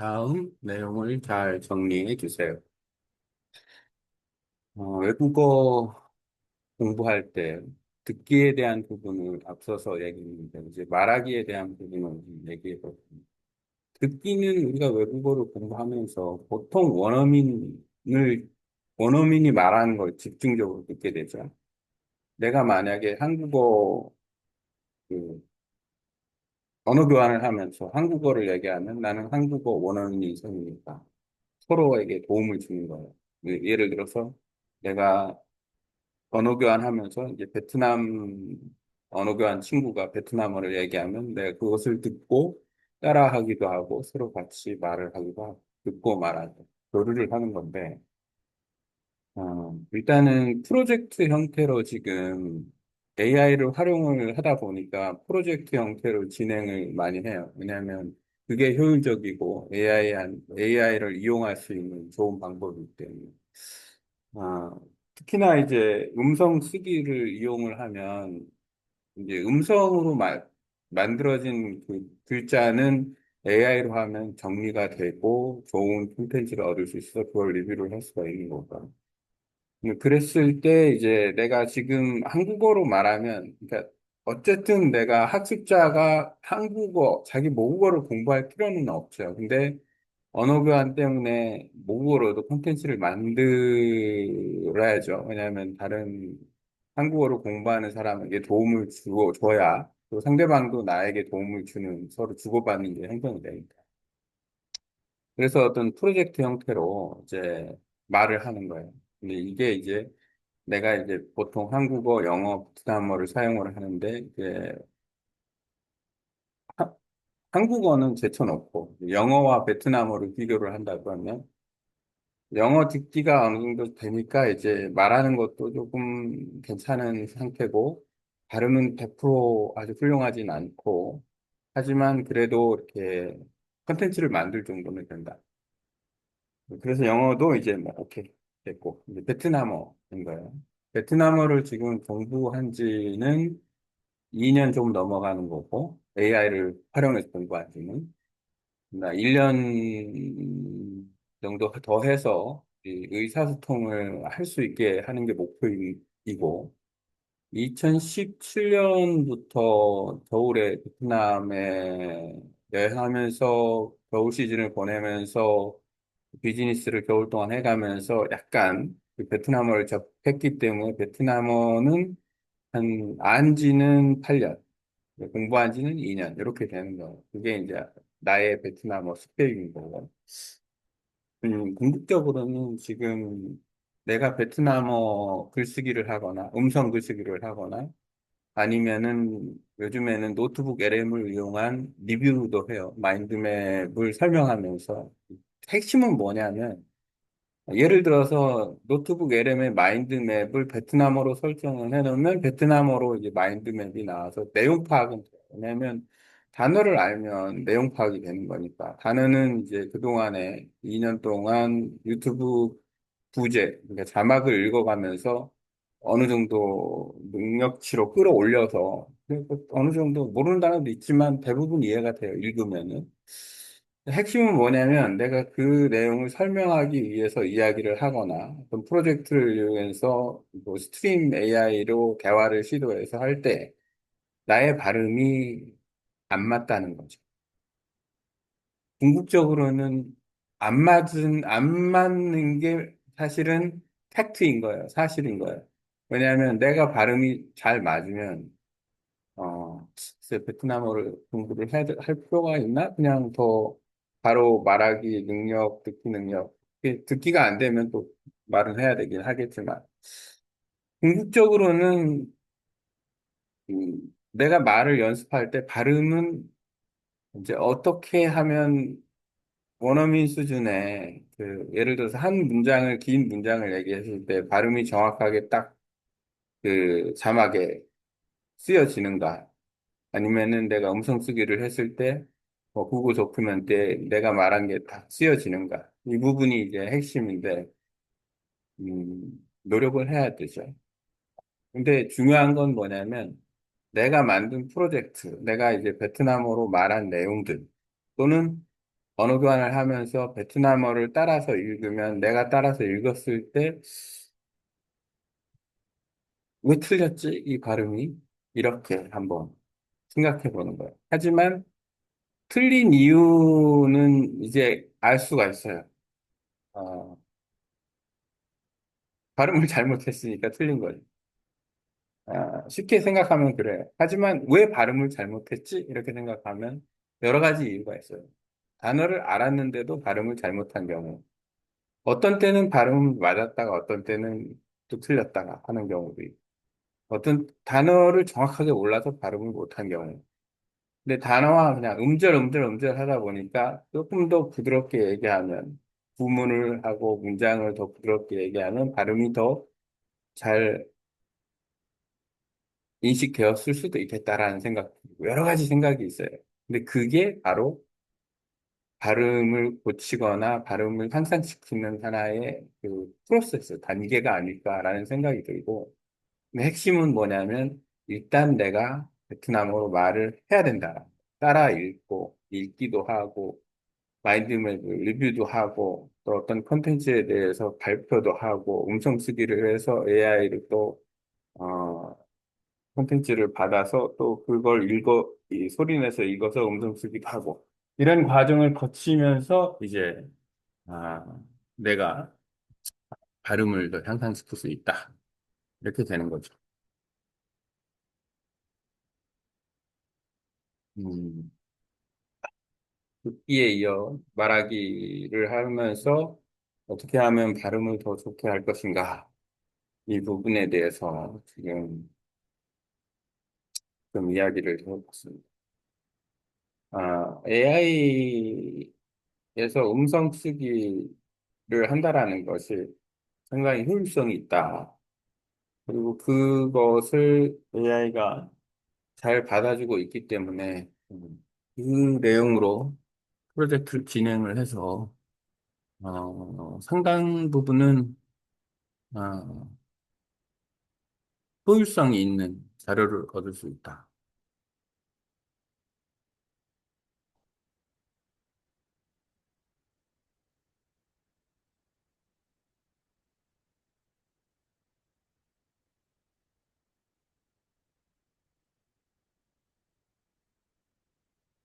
다음 내용을 잘 정리해 주세요. 외국어 공부할 때 듣기에 대한 부분을 앞서서 얘기했는데 이제 말하기에 대한 부분을 얘기해 볼게요. 듣기는 우리가 외국어를 공부하면서 보통 원어민이 말하는 걸 집중적으로 듣게 되죠. 내가 만약에 한국어 그 언어 교환을 하면서 한국어를 얘기하면 나는 한국어 원어민이 생기니까 서로에게 도움을 주는 거예요. 예를 들어서 내가 언어 교환하면서 이제 베트남 언어 교환 친구가 베트남어를 얘기하면 내가 그것을 듣고 따라하기도 하고 서로 같이 말을 하기도 하고 듣고 말하고 교류를 하는 건데 일단은 프로젝트 형태로 지금 AI를 활용을 하다 보니까 프로젝트 형태로 진행을 많이 해요. 왜냐하면 그게 효율적이고 AI를 이용할 수 있는 좋은 방법이기 때문에. 아, 특히나 이제 음성 쓰기를 이용을 하면 이제 만들어진 그 글자는 AI로 하면 정리가 되고 좋은 콘텐츠를 얻을 수 있어서 그걸 리뷰를 할 수가 있는 거고. 그랬을 때 이제 내가 지금 한국어로 말하면, 그러니까 어쨌든 내가 학습자가 자기 모국어를 공부할 필요는 없죠. 근데 언어 교환 때문에 모국어로도 콘텐츠를 만들어야죠. 왜냐하면 다른 한국어로 공부하는 사람에게 줘야 또 상대방도 나에게 도움을 주는 서로 주고받는 게 형성이 되니까. 그래서 어떤 프로젝트 형태로 이제 말을 하는 거예요. 근데 이게 이제 내가 이제 보통 한국어, 영어, 베트남어를 사용을 하는데 이제 하- 한국어는 제쳐놓고 영어와 베트남어를 비교를 한다고 하면 영어 듣기가 어느 정도 되니까 이제 말하는 것도 조금 괜찮은 상태고 발음은 100% 아주 훌륭하진 않고 하지만 그래도 이렇게 컨텐츠를 만들 정도는 된다. 그래서 영어도 이제 뭐 오케이 됐고 이제 베트남어인 거예요. 베트남어를 지금 공부한 지는 2년 좀 넘어가는 거고 AI를 활용해서 공부한 지는 1년 정도 더 해서 이 의사소통을 할 수 있게 하는 게 목표이고 2017년부터 겨울에 베트남에 여행하면서 겨울 시즌을 보내면서 비즈니스를 겨울 동안 해가면서 약간 그 베트남어를 접했기 때문에 베트남어는 안지는 8년, 공부한 지는 2년, 이렇게 되는 거예요. 그게 이제 나의 베트남어 스펙인 거고. 궁극적으로는 지금 내가 베트남어 글쓰기를 하거나 음성 글쓰기를 하거나 아니면은 요즘에는 노트북 LM을 이용한 리뷰도 해요. 마인드맵을 설명하면서 핵심은 뭐냐면 예를 들어서 노트북 LM의 마인드맵을 베트남어로 설정을 해놓으면 베트남어로 이제 마인드맵이 나와서 내용 파악은 돼요. 왜냐하면 단어를 알면 내용 파악이 되는 거니까. 단어는 이제 그동안에 2년 동안 유튜브 그러니까 자막을 읽어가면서 어느 정도 능력치로 끌어올려서 어느 정도 모르는 단어도 있지만 대부분 이해가 돼요. 읽으면은. 핵심은 뭐냐면 내가 그 내용을 설명하기 위해서 이야기를 하거나 어떤 프로젝트를 이용해서 뭐 스트림 AI로 대화를 시도해서 할 때 나의 발음이 안 맞다는 거죠. 궁극적으로는 안 맞는 게 사실은 팩트인 거예요. 사실인 거예요. 왜냐하면 내가 발음이 잘 맞으면 글쎄, 베트남어를 할 필요가 있나? 그냥 더 바로 말하기 능력, 듣기 능력. 듣기가 안 되면 또 말은 해야 되긴 하겠지만, 궁극적으로는 내가 말을 연습할 때 발음은 이제 어떻게 하면 원어민 수준의 예를 들어서 긴 문장을 얘기했을 때 발음이 정확하게 딱 그 자막에 쓰여지는가? 아니면은 내가 음성 쓰기를 했을 때, 구글 도큐멘트에 내가 말한 게 다 쓰여지는가. 이 부분이 이제 핵심인데, 노력을 해야 되죠. 근데 중요한 건 뭐냐면, 내가 만든 프로젝트, 내가 이제 베트남어로 말한 내용들, 또는 언어 교환을 하면서 베트남어를 따라서 읽으면 내가 따라서 읽었을 때 왜 틀렸지? 이 발음이? 이렇게 한번 생각해 보는 거예요. 하지만 틀린 이유는 이제 알 수가 있어요. 어, 발음을 잘못했으니까 틀린 거죠. 쉽게 생각하면 그래요. 하지만 왜 발음을 잘못했지? 이렇게 생각하면 여러 가지 이유가 있어요. 단어를 알았는데도 발음을 잘못한 경우. 어떤 때는 발음 맞았다가 어떤 때는 또 틀렸다가 하는 경우도 있고. 어떤 단어를 정확하게 몰라서 발음을 못한 경우. 근데 단어와 그냥 음절 하다 보니까 조금 더 부드럽게 얘기하면 구문을 하고 문장을 더 부드럽게 얘기하면 발음이 더 잘 인식되었을 수도 있겠다라는 생각, 여러 가지 생각이 있어요. 근데 그게 바로 발음을 고치거나 발음을 향상시키는 하나의 그 프로세스, 단계가 아닐까라는 생각이 들고, 근데 핵심은 뭐냐면 일단 내가 베트남어로 말을 해야 된다. 따라 읽고, 읽기도 하고, 마인드맵 리뷰도 하고, 또 어떤 컨텐츠에 대해서 발표도 하고, 음성 쓰기를 해서 AI를 또, 어, 콘텐츠를 받아서 또 그걸 소리 내서 읽어서 음성 쓰기도 하고, 이런 과정을 거치면서 이제, 아, 내가 발음을 더 향상시킬 수 있다. 이렇게 되는 거죠. 음, 듣기에 이어 말하기를 하면서 어떻게 하면 발음을 더 좋게 할 것인가. 이 부분에 대해서 지금 좀 이야기를 해봤습니다. AI에서 음성 쓰기를 한다라는 것이 상당히 효율성이 있다. 그리고 그것을 AI가 잘 받아주고 있기 때문에 그 내용으로 프로젝트를 진행을 해서 상당 부분은 어, 효율성이 있는 자료를 얻을 수 있다.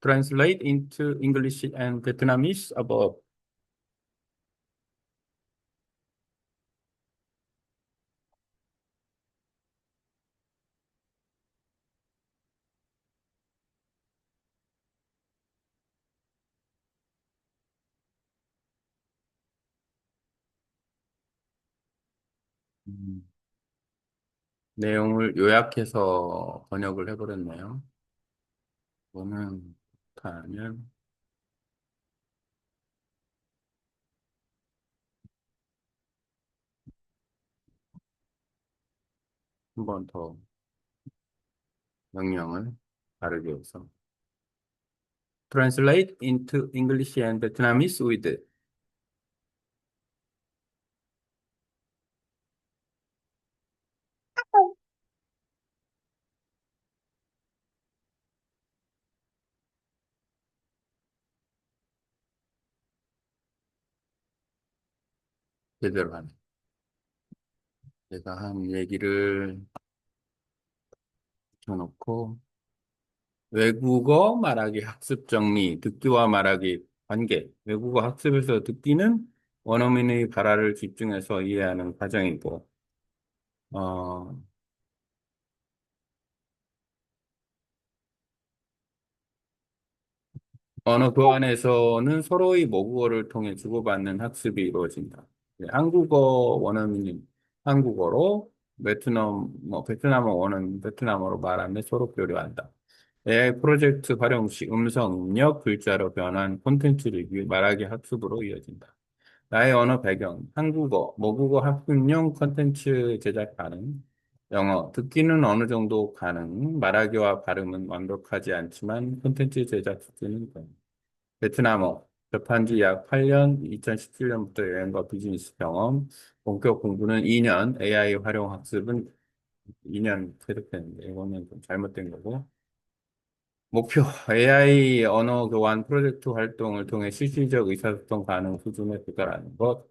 Translate into English and Vietnamese above. 음, 내용을 요약해서 번역을 해버렸네요. 이거는 하면 한 번 더 명령을 다르게 해서 translate into English and Vietnamese with 제대로 하는. 제가 한 얘기를 붙여놓고 외국어 말하기 학습 정리, 듣기와 말하기 관계. 외국어 학습에서 듣기는 원어민의 발화를 집중해서 이해하는 과정이고, 어, 언어 교환에서는 서로의 모국어를 통해 주고받는 학습이 이루어진다. 한국어 원어민은 한국어로, 베트남어 원어민 베트남어로 말하며 서로 교류한다. AI 프로젝트 활용 시 음성, 입력, 글자로 변환, 콘텐츠 리뷰, 말하기 학습으로 이어진다. 나의 언어 배경, 한국어, 모국어 학습용 콘텐츠 제작 가능, 영어, 듣기는 어느 정도 가능, 말하기와 발음은 완벽하지 않지만 콘텐츠 제작 수준은 가능. 베트남어, 접한 지 약 8년, 2017년부터 여행과 비즈니스 경험, 본격 공부는 2년, AI 활용 학습은 2년 계속되는데, 이거는 좀 잘못된 거고, 목표, AI 언어 교환 프로젝트 활동을 통해 실질적 의사소통 가능 수준에 도달하는 것,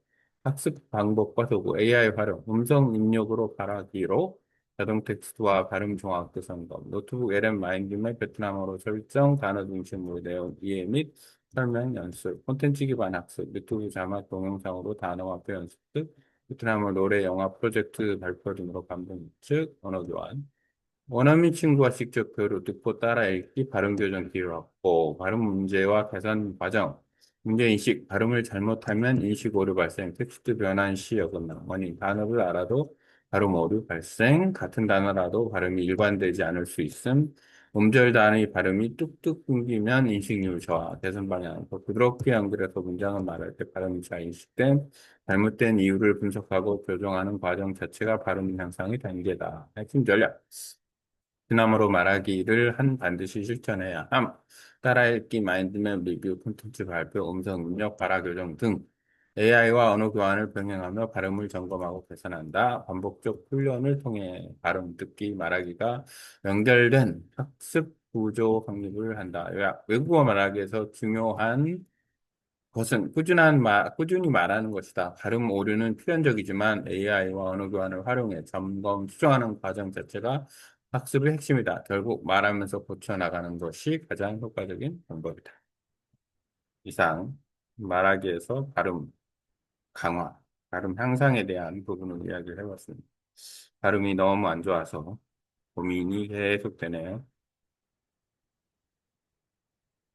학습 방법과 도구, AI 활용, 음성 입력으로 말하기로 자동 텍스트와 발음 정확도 점검, 노트북 LM 마인드맵 베트남어로 설정, 단어 중심으로 내용 이해 및 설명 연습, 콘텐츠 기반 학습, 유튜브 자막 동영상으로 단어와 표현 습득, 베트남어 노래 영화 프로젝트 발표 등으로 감동 습득, 언어 교환, 원어민 친구와 직접 배우를 듣고 따라 읽기, 발음 교정 기회를 얻고, 발음 문제와 개선 과정, 문제인식, 발음을 잘못하면 인식 오류 발생, 텍스트 변환 시 어긋남, 원인, 단어를 알아도 발음 오류 발생, 같은 단어라도 발음이 일관되지 않을 수 있음, 음절 단의 발음이 뚝뚝 끊기면 인식률 저하, 개선 방향, 더 부드럽게 연결해서 문장을 말할 때 발음이 잘 인식된, 잘못된 이유를 분석하고 교정하는 과정 자체가 발음 향상의 단계다. 핵심 전략. 그나마로 말하기를 한 반드시 실천해야 함. 따라읽기, 마인드맵 리뷰, 콘텐츠 발표, 음성 입력, 발화 교정 등 AI와 언어 교환을 병행하며 발음을 점검하고 개선한다. 반복적 훈련을 통해 발음, 듣기, 말하기가 연결된 학습 구조 확립을 한다. 외국어 말하기에서 중요한 그것은 꾸준히 말하는 것이다. 발음 오류는 필연적이지만 AI와 언어 교환을 활용해 점검, 수정하는 과정 자체가 학습의 핵심이다. 결국 말하면서 고쳐나가는 것이 가장 효과적인 방법이다. 이상 말하기에서 발음 강화, 발음 향상에 대한 부분을 이야기를 해봤습니다. 발음이 너무 안 좋아서 고민이 계속되네요.